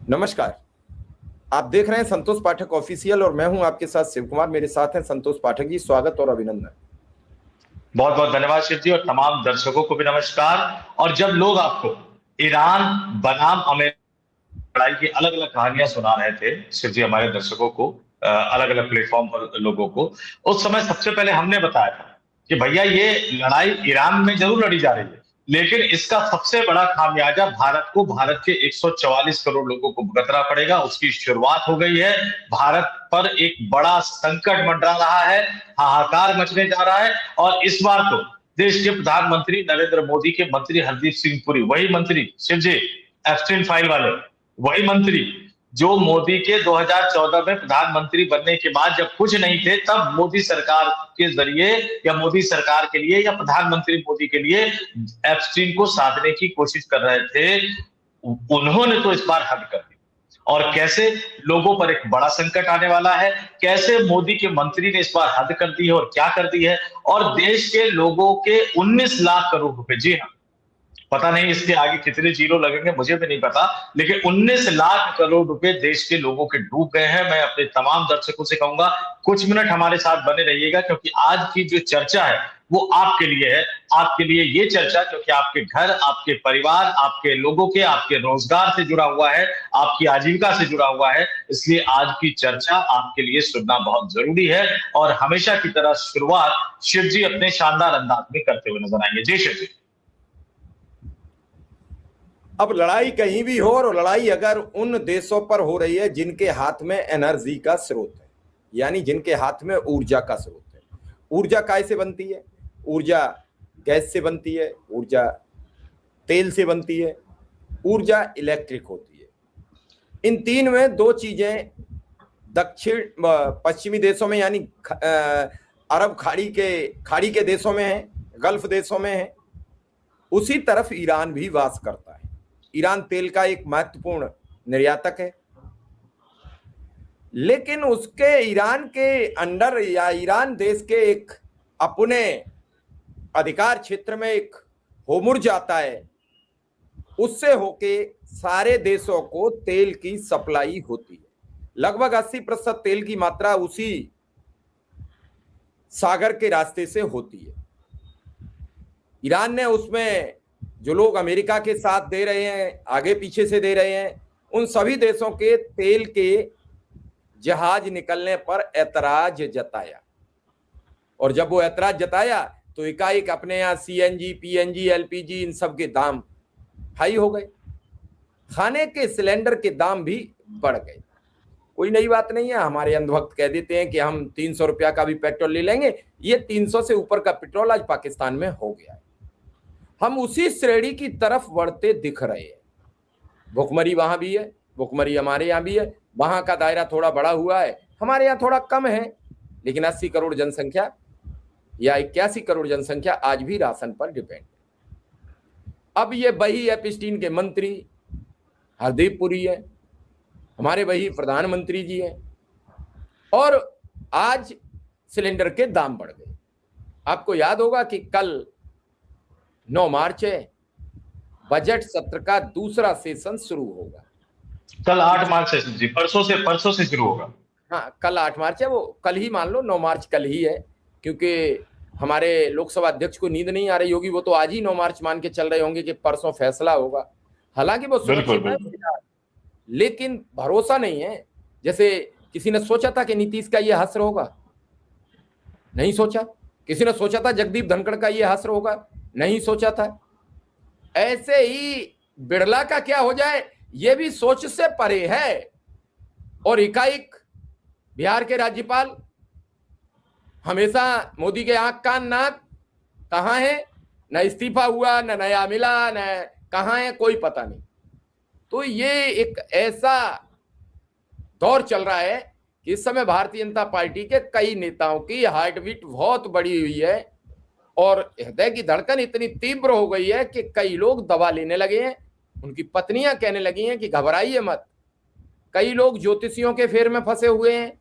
नमस्कार। आप देख रहे हैं संतोष पाठक ऑफिशियल और मैं हूं आपके साथ शिव कुमार। मेरे साथ हैं संतोष पाठक जी। स्वागत और अभिनंदन। बहुत बहुत धन्यवाद शिव जी, और तमाम दर्शकों को भी नमस्कार। और जब लोग आपको ईरान बनाम अमेरिका लड़ाई की अलग अलग कहानियां सुना रहे थे शिव जी, हमारे दर्शकों को, अलग अलग प्लेटफॉर्म पर लोगों को, उस समय सबसे पहले हमने बताया था कि भैया ये लड़ाई ईरान में जरूर लड़ी जा रही है, लेकिन इसका सबसे बड़ा खामियाजा भारत के 144 करोड़ लोगों को भुगतना पड़ेगा। उसकी शुरुआत हो गई है। भारत पर एक बड़ा संकट मंडरा रहा है, हाहाकार मचने जा रहा है। और इस बार तो देश के प्रधानमंत्री नरेंद्र मोदी के मंत्री हरदीप सिंह पुरी, वही मंत्री शिव जी, एप्स्टीन फाइल वाले, वही मंत्री जो मोदी के 2014 में प्रधानमंत्री बनने के बाद जब कुछ नहीं थे, तब मोदी सरकार के जरिए या मोदी सरकार के लिए या प्रधानमंत्री मोदी के लिए एप्स्टीन को साधने की कोशिश कर रहे थे, उन्होंने तो इस बार हद कर दी। और कैसे लोगों पर एक बड़ा संकट आने वाला है, कैसे मोदी के मंत्री ने इस बार हद कर दी है और क्या कर दी है। और देश के लोगों के 19 लाख करोड़ रुपए, जी हाँ, पता नहीं इसके आगे कितने जीरो लगेंगे, मुझे भी नहीं पता, लेकिन 19 लाख करोड़ रुपए देश के लोगों के डूब गए हैं। मैं अपने तमाम दर्शकों से कहूंगा कुछ मिनट हमारे साथ बने रहिएगा, क्योंकि आज की जो चर्चा है वो आपके लिए है। आपके लिए ये चर्चा, क्योंकि आपके घर, आपके परिवार, आपके लोगों के, आपके रोजगार से जुड़ा हुआ है, आपकी आजीविका से जुड़ा हुआ है। इसलिए आज की चर्चा आपके लिए सुनना बहुत जरूरी है। और हमेशा की तरह शुरुआत शिव जी अपने शानदार अंदाज में करते हुए नजर आएंगे। जी शिव जी। अब लड़ाई कहीं भी हो, और लड़ाई अगर उन देशों पर हो रही है जिनके हाथ में एनर्जी का स्रोत है, यानी जिनके हाथ में ऊर्जा का स्रोत है। ऊर्जा कैसे बनती है? ऊर्जा गैस से बनती है, ऊर्जा तेल से बनती है, ऊर्जा इलेक्ट्रिक होती है। इन तीन में दो चीजें दक्षिण पश्चिमी देशों में, यानी अरब खाड़ी के देशों में है, गल्फ देशों में है। उसी तरफ ईरान भी वास करता है। ईरान तेल का एक महत्वपूर्ण निर्यातक है, लेकिन उसके ईरान के अंडर या ईरान देश के एक अपने अधिकार क्षेत्र में एक होमुर्ज आता है, उससे होके सारे देशों को तेल की सप्लाई होती है। लगभग 80% तेल की मात्रा उसी सागर के रास्ते से होती है। ईरान ने उसमें जो लोग अमेरिका के साथ दे रहे हैं, आगे पीछे से दे रहे हैं, उन सभी देशों के तेल के जहाज निकलने पर ऐतराज जताया। और जब वो ऐतराज जताया तो एकाएक अपने यहाँ सीएनजी, पीएनजी, एलपीजी इन सब के दाम हाई हो गए। खाने के सिलेंडर के दाम भी बढ़ गए। कोई नई बात नहीं है। हमारे अंधभक्त कह देते हैं कि हम 300 रुपया का भी पेट्रोल ले लेंगे। ये 300 से ऊपर का पेट्रोल आज पाकिस्तान में हो गया है। हम उसी श्रेणी की तरफ बढ़ते दिख रहे हैं। भुखमरी वहां भी है, भुखमरी हमारे यहाँ भी है। वहां का दायरा थोड़ा बड़ा हुआ है, हमारे यहाँ थोड़ा कम है, लेकिन 80 करोड़ जनसंख्या या 81 करोड़ जनसंख्या आज भी राशन पर डिपेंड है। अब ये वही एप्स्टीन के मंत्री हरदीप पुरी है, हमारे वही प्रधानमंत्री जी हैं, और आज सिलेंडर के दाम बढ़ गए। आपको याद होगा कि कल 9 मार्च है, बजट सत्र का दूसरा सेशन शुरू होगा। कल 8 मार्च है जी, परसों से शुरू होगा। हाँ, कल 8 मार्च है, वो कल ही मान लो, 9 मार्च कल ही है, क्योंकि हमारे लोकसभा अध्यक्ष को नींद नहीं आ रही होगी। वो तो आज ही 9 मार्च मान के चल रहे होंगे कि परसों फैसला होगा। हालांकि वो सुरक्षित है, लेकिन भरोसा नहीं है। जैसे किसी ने सोचा था कि नीतीश का ये हश्र होगा? नहीं सोचा। किसी ने सोचा था जगदीप धनखड़ का ये हश्र होगा? नहीं सोचा था। ऐसे ही बिरला का क्या हो जाए, ये भी सोच से परे है। और एकाएक बिहार के राज्यपाल हमेशा मोदी के आंख कान नाक कहां है, न इस्तीफा हुआ, न नया मिला, न कहां है, कोई पता नहीं। तो ये एक ऐसा दौर चल रहा है कि इस समय भारतीय जनता पार्टी के कई नेताओं की हार्ट बीट बहुत बढ़ी हुई है और हृदय की धड़कन इतनी तीव्र हो गई है कि कई लोग दवा लेने लगे हैं। उनकी पत्नियां कहने लगी हैं कि घबराइए मत। कई लोग ज्योतिषियों के फेर में फंसे हुए हैं,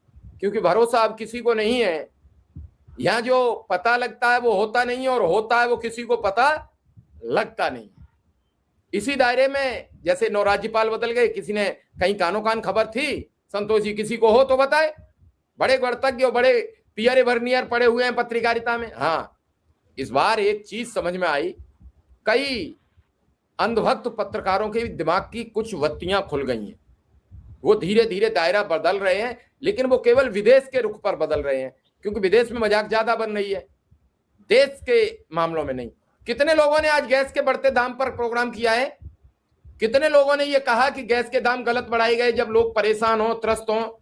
क्योंकि भरोसा अब किसी को नहीं है। यहाँ जो पता लगता है वो होता नहीं है, और होता है वो किसी को पता लगता नहीं। इसी दायरे में जैसे 9 राज्यपाल बदल गए, किसी ने कहीं कानो कान खबर थी, संतोष जी किसी को हो तो बताए, बड़े गणतज्ञ और बड़े पियर वर्नियर पड़े हुए हैं पत्रकारिता में। हाँ, इस बार एक चीज समझ में आई, कई अंधभक्त पत्रकारों के दिमाग की कुछ वत्तियां खुल गई हैं। वो धीरे धीरे दायरा बदल रहे हैं, लेकिन वो केवल विदेश के रुख पर बदल रहे हैं, क्योंकि विदेश में मजाक ज्यादा बन रही है, देश के मामलों में नहीं। कितने लोगों ने आज गैस के बढ़ते दाम पर प्रोग्राम किया है? कितने लोगों ने ये कहा कि गैस के दाम गलत बढ़ाए गए जब लोग परेशान हो, त्रस्त हो?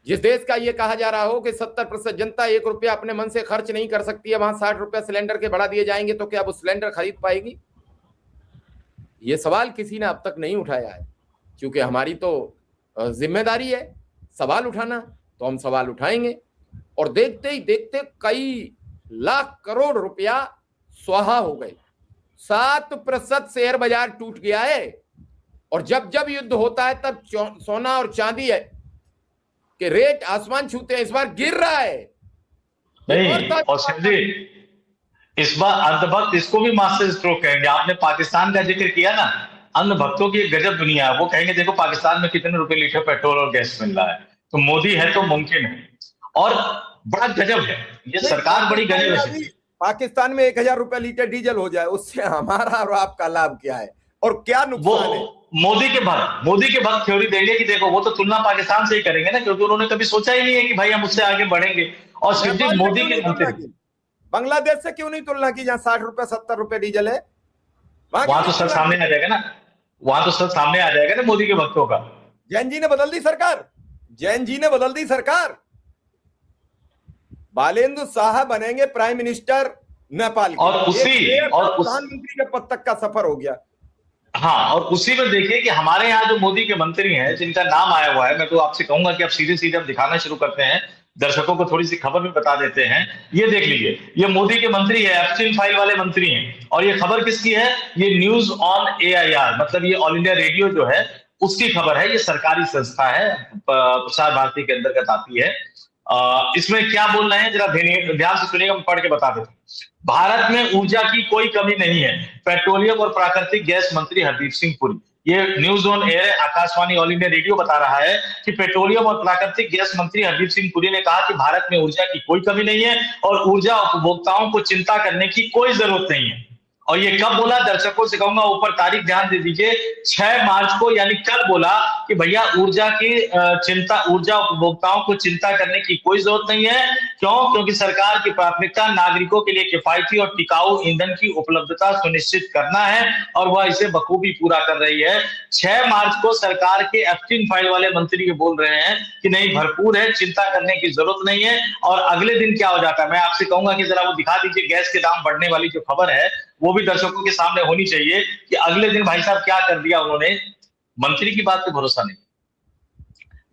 जिस देश का ये कहा जा रहा हो कि 70% जनता 1 रुपया अपने मन से खर्च नहीं कर सकती है, वहां 60 रुपया सिलेंडर के बढ़ा दिए जाएंगे, तो क्या वो सिलेंडर खरीद पाएगी? ये सवाल किसी ने अब तक नहीं उठाया है, क्योंकि हमारी तो जिम्मेदारी है सवाल उठाना, तो हम सवाल उठाएंगे। और देखते ही देखते कई लाख करोड़ रुपया स्वाहा हो गए, 7% शेयर बाजार टूट गया है। और जब जब युद्ध होता है तब सोना और चांदी है कि रेट आसमान छूते हैं, इस बार गिर रहा है। नहीं, और सिंधी इस बार अंधभक्त इसको भी मास्टर स्ट्रोक कहेंगे। आपने पाकिस्तान का जिक्र किया ना, अंधभक्तों की एक गजब दुनिया है। वो कहेंगे देखो पाकिस्तान में कितने रुपए लीटर पेट्रोल और गैस मिल रहा है, तो मोदी है तो मुमकिन है। और बड़ा गजब है ये सरकार, बड़ी गजब है। पाकिस्तान में 1000 रुपए लीटर डीजल हो जाए, उससे हमारा और आपका लाभ क्या है और क्या नुकसान है? मोदी के भक्त थ्योरी देंगे कि देखो वो तो तुलना पाकिस्तान से ही करेंगे ना, क्योंकि उन्होंने कभी सोचा ही नहीं है कि भाई हम उससे आगे बढ़ेंगे। और सिर्फ मोदी के मंत्री, बांग्लादेश से क्यों नहीं तुलना की जहां 60 रुपए 70 रुपए डीजल है? वहां तो सब सामने आ जाएगा ना, वहां तो सब सामने आ जाएगा ना मोदी के भक्तों का। जैन जी ने बदल दी सरकार, जैन जी ने बदल दी सरकार। बालेंद्र शाह बनेंगे प्राइम मिनिस्टर नेपाल के, और प्रधानमंत्री के पद तक का सफर हो गया। हाँ, और उसी में देखिए कि हमारे यहाँ जो मोदी के मंत्री हैं जिनका नाम आया हुआ है, मैं तो आपसे कहूंगा कि आप सीधे सीधे दिखाना शुरू करते हैं, दर्शकों को थोड़ी सी खबर भी बता देते हैं। ये देख लीजिए, ये मोदी के मंत्री है, एप्स्टीन फाइल वाले मंत्री हैं। और ये खबर किसकी है? ये न्यूज ऑन AIR, मतलब ये ऑल इंडिया रेडियो जो है उसकी खबर है। ये सरकारी संस्था है, प्रसार भारती के अंतर्गत आती है। इसमें क्या बोल रहे हैं जरा ध्यान से सुनिएगा, मैं पढ़ के बता देता हूँ। भारत में ऊर्जा की कोई कमी नहीं है, पेट्रोलियम और प्राकृतिक गैस मंत्री हरदीप सिंह पुरी। ये news on air Akashvani all India radio बता रहा है कि पेट्रोलियम और प्राकृतिक गैस मंत्री हरदीप सिंह पुरी ने कहा कि भारत में ऊर्जा की कोई कमी नहीं है और ऊर्जा उपभोक्ताओं को चिंता करने की कोई जरूरत नहीं है। और ये कब बोला? दर्शकों से कहूंगा ऊपर तारीख ध्यान दे दीजिए, 6 मार्च को, यानी कल बोला कि भैया ऊर्जा की चिंता, ऊर्जा उपभोक्ताओं को चिंता करने की कोई जरूरत नहीं है। क्यों? क्योंकि सरकार की प्राथमिकता नागरिकों के लिए किफायती और टिकाऊ ईंधन की उपलब्धता सुनिश्चित करना है और वह इसे बखूबी पूरा कर रही है। 6 मार्च को सरकार के एप्स्टीन फाइल वाले मंत्री बोल रहे हैं कि नहीं, भरपूर है, चिंता करने की जरूरत नहीं है। और अगले दिन क्या हो जाता है, मैं आपसे कहूंगा कि जरा वो दिखा दीजिए, गैस के दाम बढ़ने वाली जो खबर है वो भी दर्शकों के सामने होनी चाहिए कि अगले दिन भाई साहब क्या कर दिया उन्होंने। मंत्री की बात पे भरोसा नहीं,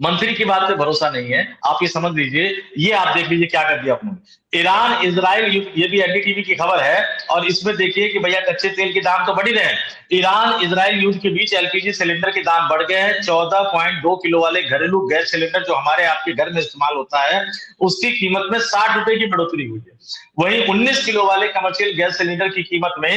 मंत्री की बात पे भरोसा नहीं है, आप ये समझ लीजिए। ये आप देख लीजिए क्या कर दिया उन्होंने। ईरान इजराइल, ये भी NDTV की खबर है। और इसमें देखिए कि भैया कच्चे तेल के दाम तो बढ़ ही रहे हैं। ईरान इजराइल युद्ध के बीच LPG सिलेंडर के दाम बढ़ गए हैं। 14.2 किलो वाले घरेलू गैस सिलेंडर जो हमारे आपके घर में इस्तेमाल होता है, उसकी कीमत में 60 रुपए की बढ़ोतरी हुई है। वहीं 19 किलो वाले कमर्शियल गैस सिलेंडर की कीमत में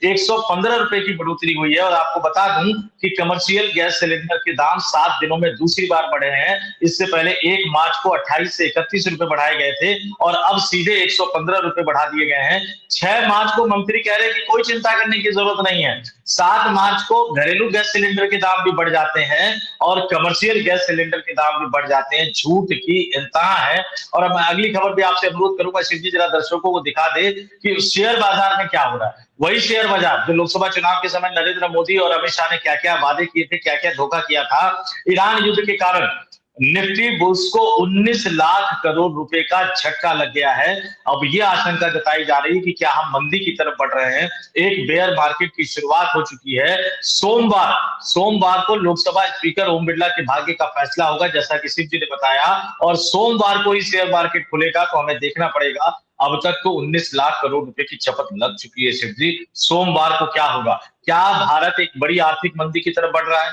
115 रुपए की बढ़ोतरी हुई है। और आपको बता दूं कि कमर्शियल गैस सिलेंडर के दाम 7 दिनों में दूसरी बार बढ़े हैं। इससे पहले 1 मार्च को 28 से 31 रुपए बढ़ाए गए थे और अब सीधे 115 रुपए बढ़ा दिए गए हैं। 6 मार्च को मंत्री कह रहे हैं कि कोई चिंता करने की जरूरत नहीं है। 7 मार्च को घरेलू गैस सिलेंडर के दाम भी बढ़ जाते हैं और कमर्शियल गैस सिलेंडर के दाम भी बढ़ जाते हैं। झूठ की इंतहा है। और अब मैं अगली खबर भी आपसे अनुरोध करूंगा, शिव जी जरा दर्शकों को दिखा दे कि शेयर बाजार में क्या हो रहा है। वही शेयर बाजार जो लोकसभा चुनाव के समय नरेंद्र मोदी और अमित शाह ने क्या क्या वादे किए थे, क्या क्या धोखा किया था। ईरान युद्ध के कारण निफ्टी बुल्स को 19 लाख करोड़ रुपए का झटका लग गया है। अब यह आशंका जताई जा रही है कि क्या हम मंदी की तरफ बढ़ रहे हैं। एक बेयर मार्केट की शुरुआत हो चुकी है। सोमवार को लोकसभा स्पीकर ओम बिरला के भाग्य का फैसला होगा, जैसा कि शिव जी ने बताया। और सोमवार को ही शेयर मार्केट खुलेगा, तो हमें देखना पड़ेगा। अब तक तो 19 लाख करोड़ रुपए की चपत लग चुकी है। शिव जी, सोमवार को क्या होगा? क्या भारत एक बड़ी आर्थिक मंदी की तरफ बढ़ रहा है?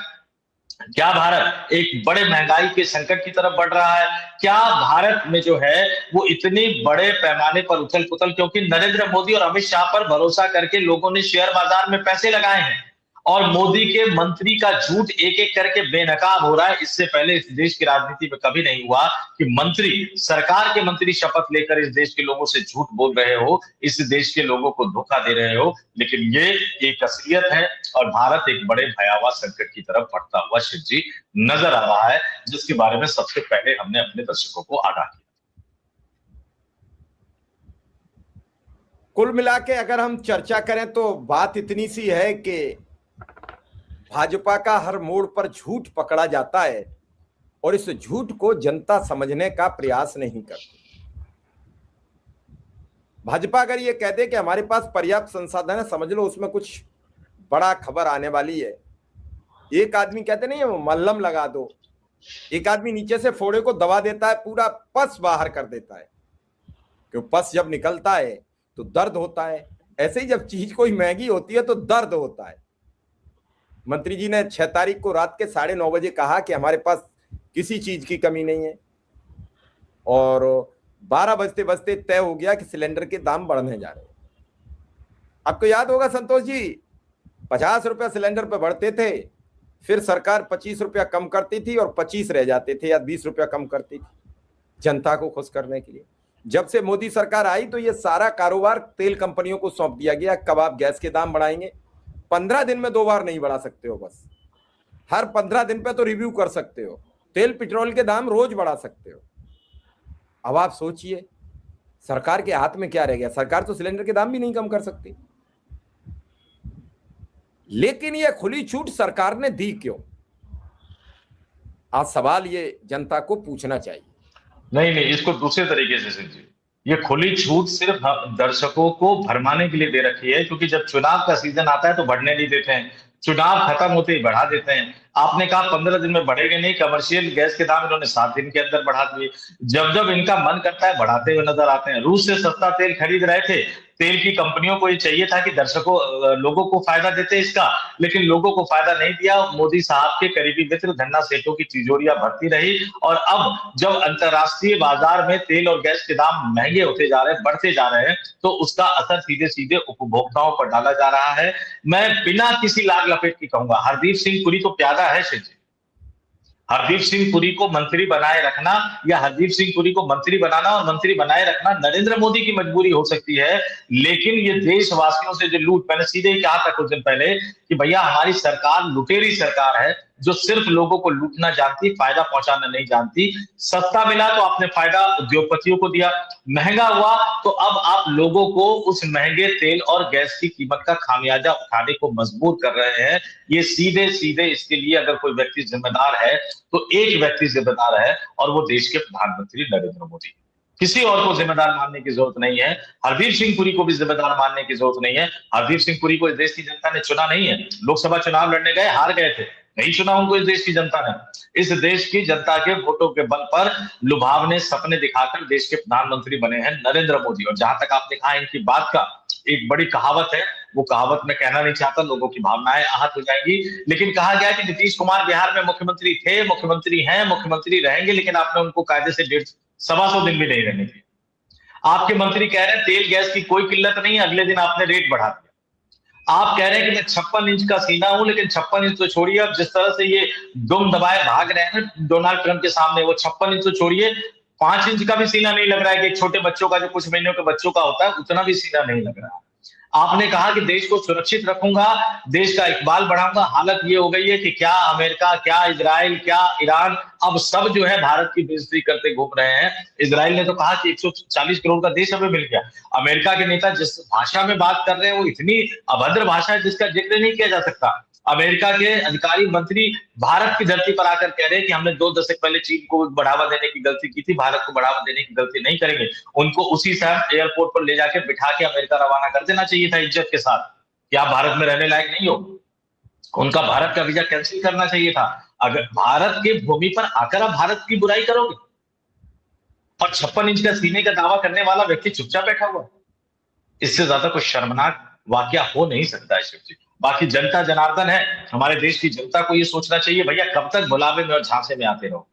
क्या भारत एक बड़े महंगाई के संकट की तरफ बढ़ रहा है? क्या भारत में जो है वो इतने बड़े पैमाने पर उथल पुथल, क्योंकि नरेंद्र मोदी और अमित शाह पर भरोसा करके लोगों ने शेयर बाजार में पैसे लगाए हैं। और मोदी के मंत्री का झूठ एक एक करके बेनकाब हो रहा है। इससे पहले इस देश की राजनीति में कभी नहीं हुआ कि मंत्री, सरकार के मंत्री शपथ लेकर इस देश के लोगों से झूठ बोल रहे हो, इस देश के लोगों को धोखा दे रहे हो। लेकिन ये एक असलियत है और भारत एक बड़े भयावह संकट की तरफ बढ़ता हुआ शिव जी नजर आ रहा है, जिसके बारे में सबसे पहले हमने अपने दर्शकों को आगाह किया। कुल मिला के अगर हम चर्चा करें तो बात इतनी सी है कि भाजपा का हर मोड़ पर झूठ पकड़ा जाता है और इस झूठ को जनता समझने का प्रयास नहीं करती। भाजपा अगर ये कह दे कि हमारे पास पर्याप्त संसाधन है, समझ लो उसमें कुछ बड़ा खबर आने वाली है। एक आदमी कहते नहीं है मल्हम लगा दो, एक आदमी नीचे से फोड़े को दबा देता है, पूरा पस बाहर कर देता है। क्यों? पस जब निकलता है तो दर्द होता है। ऐसे ही जब चीज कोई महंगी होती है तो दर्द होता है। मंत्री जी ने 6 तारीख को रात के 9:30 बजे कहा कि हमारे पास किसी चीज की कमी नहीं है और 12 बजते बजते तय हो गया कि सिलेंडर के दाम बढ़ने जा रहे हैं। आपको याद होगा संतोष जी, 50 रुपया सिलेंडर पे बढ़ते थे, फिर सरकार 25 रुपया कम करती थी और 25 रह जाते थे या 20 रुपया कम करती थी जनता को खुश करने के लिए। जब से मोदी सरकार आई तो ये सारा कारोबार तेल कंपनियों को सौंप दिया गया। कब आप गैस के दाम बढ़ाएंगे? 15 दिन में 2 बार नहीं बढ़ा सकते हो, बस हर 15 दिन पे तो रिव्यू कर सकते हो। तेल पेट्रोल के दाम रोज बढ़ा सकते हो। अब आप सोचिए सरकार के हाथ में क्या रह गया? सरकार तो सिलेंडर के दाम भी नहीं कम कर सकती। लेकिन ये खुली छूट सरकार ने दी क्यों? आज सवाल ये जनता को पूछना चाहिए। नहीं, इसको दूसरे तरीके से समझिए। ये खुली छूट सिर्फ दर्शकों को भरमाने के लिए दे रखी है, क्योंकि जब चुनाव का सीजन आता है तो बढ़ने नहीं देते हैं, चुनाव खत्म होते ही बढ़ा देते हैं। आपने कहा 15 दिन में बढ़ेंगे नहीं, कमर्शियल गैस के दाम इन्होंने 7 दिन के अंदर बढ़ा दिए। जब जब इनका मन करता है बढ़ाते हुए नजर आते हैं। रूस से सस्ता तेल खरीद रहे थे, तेल की कंपनियों को ये चाहिए था कि दर्शकों लोगों को फायदा देते इसका, लेकिन लोगों को फायदा नहीं दिया। मोदी साहब के करीबी मित्र धन्ना सेठों की तिजोरियां भरती रही और अब जब अंतरराष्ट्रीय बाजार में तेल और गैस के दाम महंगे होते जा रहे हैं, बढ़ते जा रहे हैं, तो उसका असर सीधे सीधे उपभोक्ताओं पर डाला जा रहा है। मैं बिना किसी लाग लपेट की कहूंगा, हरदीप सिंह पुरी तो प्यादा है शिव जी। हरदीप सिंह पुरी को मंत्री बनाए रखना या हरदीप सिंह पुरी को मंत्री बनाना और मंत्री बनाए रखना नरेंद्र मोदी की मजबूरी हो सकती है, लेकिन ये देशवासियों से जो लूट, मैंने सीधे ही कहा था कुछ दिन पहले कि भैया हमारी सरकार लुटेरी सरकार है जो सिर्फ लोगों को लूटना जानती, फायदा पहुंचाना नहीं जानती। सस्ता मिला तो आपने फायदा उद्योगपतियों को दिया, महंगा हुआ तो अब आप लोगों को उस महंगे तेल और गैस की कीमत का खामियाजा उठाने को मजबूर कर रहे हैं। ये सीधे सीधे इसके लिए अगर कोई व्यक्ति जिम्मेदार है तो एक व्यक्ति जिम्मेदार है और वो देश के प्रधानमंत्री नरेंद्र मोदी। किसी और को जिम्मेदार मानने की जरूरत नहीं है। हरदीप सिंह पुरी को भी जिम्मेदार मानने की जरूरत नहीं है। हरदीप सिंह पुरी को इस देश की जनता ने चुना नहीं है। लोकसभा चुनाव लड़ने गए, हार गए थे, नहीं चुना उनको इस देश की जनता ने। इस देश की जनता के वोटों के बल पर लुभावने सपने दिखाकर देश के प्रधानमंत्री बने हैं नरेंद्र मोदी। और जहां तक आपने कहा इनकी बात का, एक बड़ी कहावत है, वो कहावत मैं कहना नहीं चाहता, लोगों की भावनाएं आहत हो जाएंगी, लेकिन कहा गया कि नीतीश कुमार बिहार में मुख्यमंत्री थे, मुख्यमंत्री हैं, मुख्यमंत्री रहेंगे, लेकिन आपने उनको कायदे से 150 दिन भी नहीं रहने दिए। आपके मंत्री कह रहे हैं तेल गैस की कोई किल्लत नहीं है, अगले दिन आपने रेट बढ़ा दिया। आप कह रहे हैं कि मैं 56 इंच का सीना हूं, लेकिन 56 इंच तो छोड़िए, अब जिस तरह से ये दुम दबाए भाग रहे हैं डोनाल्ड ट्रंप के सामने, वो 56 इंच तो छोड़िए, 5 इंच का भी सीना नहीं लग रहा है कि एक छोटे बच्चों का, जो कुछ महीनों के बच्चों का होता है, उतना भी सीना नहीं लग रहा है। आपने कहा कि देश को सुरक्षित रखूंगा, देश का इकबाल बढ़ाऊंगा। हालत ये हो गई है कि क्या अमेरिका, क्या इजराइल, क्या ईरान, अब सब जो है भारत की बेइज्जती करते घूम रहे हैं। इजराइल ने तो कहा कि 140 करोड़ का देश हमें मिल गया। अमेरिका के नेता जिस भाषा में बात कर रहे हैं वो इतनी अभद्र भाषा है जिसका जिक्र नहीं किया जा सकता। अमेरिका के अधिकारी मंत्री भारत की धरती पर आकर कह रहे हैं कि हमने 2 दशक पहले चीन को बढ़ावा देने की गलती की थी, भारत को बढ़ावा देने की गलती नहीं करेंगे। उनको उसी समय एयरपोर्ट पर ले जाकर बिठा के अमेरिका रवाना कर देना चाहिए था इज्जत के साथ कि आप भारत में रहने लायक नहीं हो। उनका भारत का वीजा कैंसिल करना चाहिए था। अगर भारत के भूमि पर आकर आप भारत की बुराई करोगे और 56 इंच का सीने का दावा करने वाला व्यक्ति चुपचाप बैठा हुआ, इससे ज्यादा कुछ शर्मनाक वाकया हो नहीं सकता है शिव जी। बाकी जनता जनार्दन है, हमारे देश की जनता को ये सोचना चाहिए भैया कब तक बुलावे में और झांसे में आते रहो।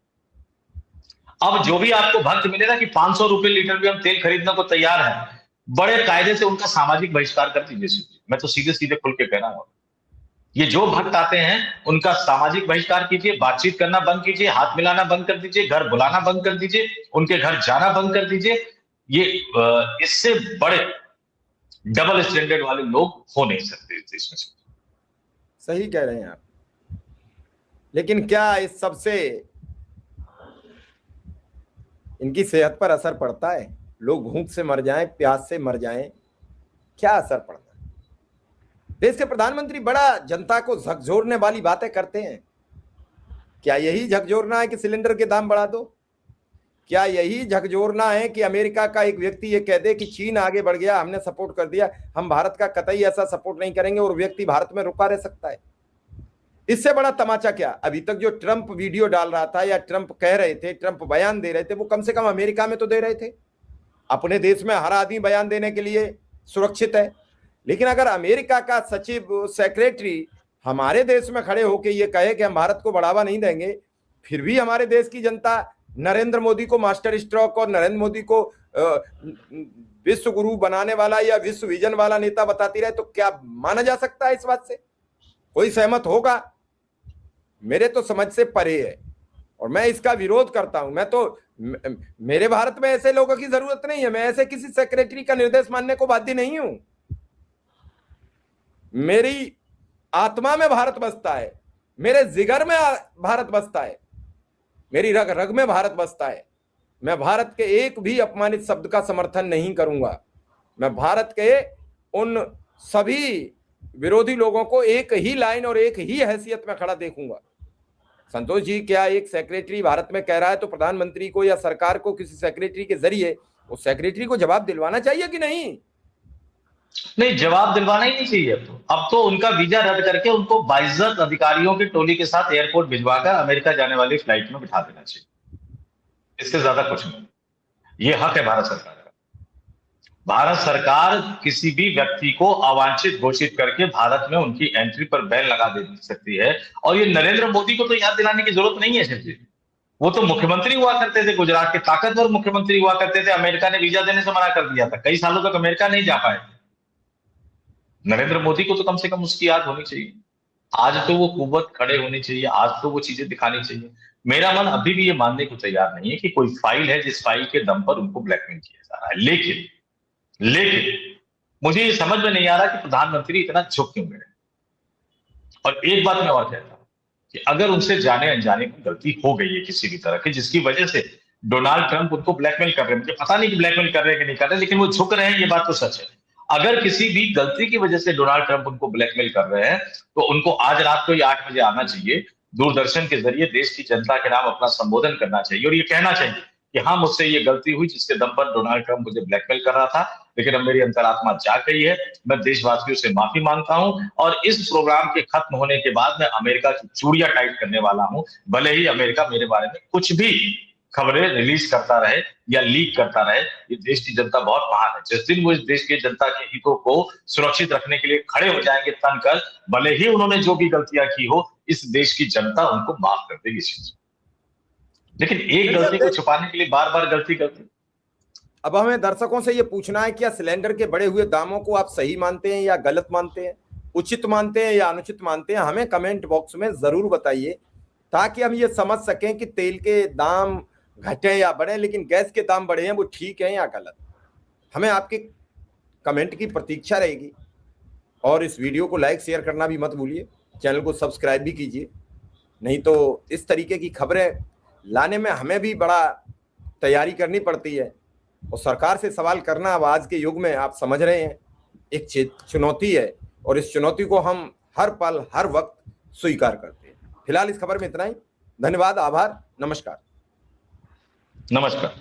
अब जो भी आपको भक्त मिलेगा कि 500 रुपए लीटर भी हम तेल खरीदने को तैयार हैं, बड़े कायदे से उनका सामाजिक बहिष्कार कर दीजिए शिव जी। मैं तो सीधे सीधे खुल के कह रहा हूं। ये जो भक्त आते हैं उनका सामाजिक बहिष्कार कीजिए, बातचीत करना बंद कीजिए, हाथ मिलाना बंद कर दीजिए, घर बुलाना बंद कर दीजिए, उनके घर जाना बंद कर दीजिए। ये इससे बड़े डबल स्टैंडर्ड वाले लोग हो नहीं सकते इस देश में। सही कह रहे हैं आप, लेकिन क्या इस सबसे इनकी सेहत पर असर पड़ता है? लोग भूख से मर जाएं, प्यास से मर जाएं, क्या असर पड़ता है? देश के प्रधानमंत्री बड़ा जनता को झकझोरने वाली बातें करते हैं। क्या यही झकझोरना है कि सिलेंडर के दाम बढ़ा दो? क्या यही झकझोरना है कि अमेरिका का एक व्यक्ति ये कह दे कि चीन आगे बढ़ गया, हमने सपोर्ट कर दिया, हम भारत का कतई ऐसा सपोर्ट नहीं करेंगे, और व्यक्ति भारत में रुका रह सकता है? इससे बड़ा तमाचा क्या? अभी तक जो ट्रंप वीडियो डाल रहा था या ट्रंप कह रहे थे, ट्रंप बयान दे रहे थे, वो कम से कम अमेरिका में तो दे रहे थे। अपने देश में हर आदमी बयान देने के लिए सुरक्षित है, लेकिन अगर अमेरिका का सचिव, सेक्रेटरी हमारे देश में खड़े होकर ये कहे कि हम भारत को बढ़ावा नहीं देंगे, फिर भी हमारे देश की जनता नरेंद्र मोदी को मास्टर स्ट्रोक और नरेंद्र मोदी को विश्व गुरु बनाने वाला या विश्व विजन वाला नेता बताती रहे, तो क्या माना जा सकता है? इस बात से कोई सहमत होगा? मेरे तो समझ से परे है और मैं इसका विरोध करता हूं। मैं तो मेरे भारत में ऐसे लोगों की जरूरत नहीं है, मैं ऐसे किसी सेक्रेटरी का निर्देश मानने को बाध्य नहीं हूं। मेरी आत्मा में भारत बसता है, मेरे जिगर में भारत बसता है, मेरी रग रग में भारत बसता है। मैं भारत के एक भी अपमानित शब्द का समर्थन नहीं करूंगा। मैं भारत के उन सभी विरोधी लोगों को एक ही लाइन और एक ही हैसियत में खड़ा देखूंगा। संतोष जी, क्या एक सेक्रेटरी भारत में कह रहा है तो प्रधानमंत्री को या सरकार को किसी सेक्रेटरी के जरिए उस सेक्रेटरी को जवाब दिलवाना चाहिए कि नहीं? नहीं, जवाब दिलवाना ही नहीं चाहिए। अब तो उनका वीजा रद्द करके उनको बाइज्जत अधिकारियों की टोली के साथ एयरपोर्ट भिजवाकर अमेरिका जाने वाली फ्लाइट में बिठा देना चाहिए। इससे ज्यादा कुछ नहीं। ये हक है भारत सरकार का। भारत सरकार किसी भी व्यक्ति को अवांछित घोषित करके भारत में उनकी एंट्री पर बैन लगा दे सकती है। और ये नरेंद्र मोदी को तो याद दिलाने की जरूरत नहीं है सिर्फ। वो तो मुख्यमंत्री हुआ करते थे, गुजरात के ताकतवर मुख्यमंत्री हुआ करते थे। अमेरिका ने वीजा देने से मना कर दिया था, कई सालों तक अमेरिका नहीं जा पाए। नरेंद्र मोदी को तो कम से कम उसकी याद होनी चाहिए। आज तो वो कुव्वत खड़े होनी चाहिए, आज तो वो चीजें दिखानी चाहिए। मेरा मन अभी भी ये मानने को तैयार नहीं है कि कोई फाइल है जिस फाइल के दम पर उनको ब्लैकमेल किया जा रहा है। लेकिन मुझे ये समझ में नहीं आ रहा कि प्रधानमंत्री इतना झुक क्यों गए। और एक बात मैं और कहता हूं कि अगर उनसे जाने अनजाने की गलती हो गई है किसी भी तरह की, जिसकी वजह से डोनाल्ड ट्रंप उनको ब्लैकमेल कर रहे हैं, मुझे पता नहीं कि ब्लैकमेल कर रहे हैं कि नहीं कर रहे, लेकिन वो झुक रहे हैं, ये बात तो सच है। अगर किसी भी गलती की वजह से डोनाल्ड ट्रंप उनको ब्लैकमेल कर रहे हैं तो उनको आज रात को 8 बजे आना चाहिए, दूरदर्शन के जरिए देश की जनता के नाम अपना संबोधन करना चाहिए और ये कहना चाहिए कि हाँ, मुझसे ये गलती हुई जिसके दम पर डोनाल्ड ट्रंप मुझे ब्लैकमेल कर रहा था, लेकिन अब मेरी अंतरात्मा जाग गई है। मैं देशवासियों से माफी मांगता हूं और इस प्रोग्राम के खत्म होने के बाद मैं अमेरिका की चूड़ियां टाइट करने वाला हूं। भले ही अमेरिका मेरे बारे में कुछ भी खबरें रिलीज करता रहे या लीक करता रहे, ये देश की जनता बहुत महान है। जिस दिन वो इस देश की जनता के हितों को सुरक्षित रखने के लिए खड़े हो जाएंगे तन कर, भले ही उन्होंने जो भी गलतियां की हो, इस देश की जनता उनको माफ कर देगी। लेकिन एक गलती को छुपाने के लिए बार बार गलती करते। अब हमें दर्शकों से यह पूछना है, क्या सिलेंडर के बढ़े हुए दामों को आप सही मानते हैं या गलत मानते हैं, उचित मानते हैं या अनुचित मानते हैं? हमें कमेंट बॉक्स में जरूर बताइए ताकि हम ये समझ सकें कि तेल के दाम घटे या बढ़े, लेकिन गैस के दाम बढ़े हैं वो ठीक है या गलत। हमें आपके कमेंट की प्रतीक्षा रहेगी और इस वीडियो को लाइक शेयर करना भी मत भूलिए, चैनल को सब्सक्राइब भी कीजिए। नहीं तो इस तरीके की खबरें लाने में हमें भी बड़ा तैयारी करनी पड़ती है और सरकार से सवाल करना अब आज के युग में आप समझ रहे हैं एक चुनौती है और इस चुनौती को हम हर पल हर वक्त स्वीकार करते हैं। फिलहाल इस खबर में इतना ही। धन्यवाद, आभार, नमस्कार। नमस्कार।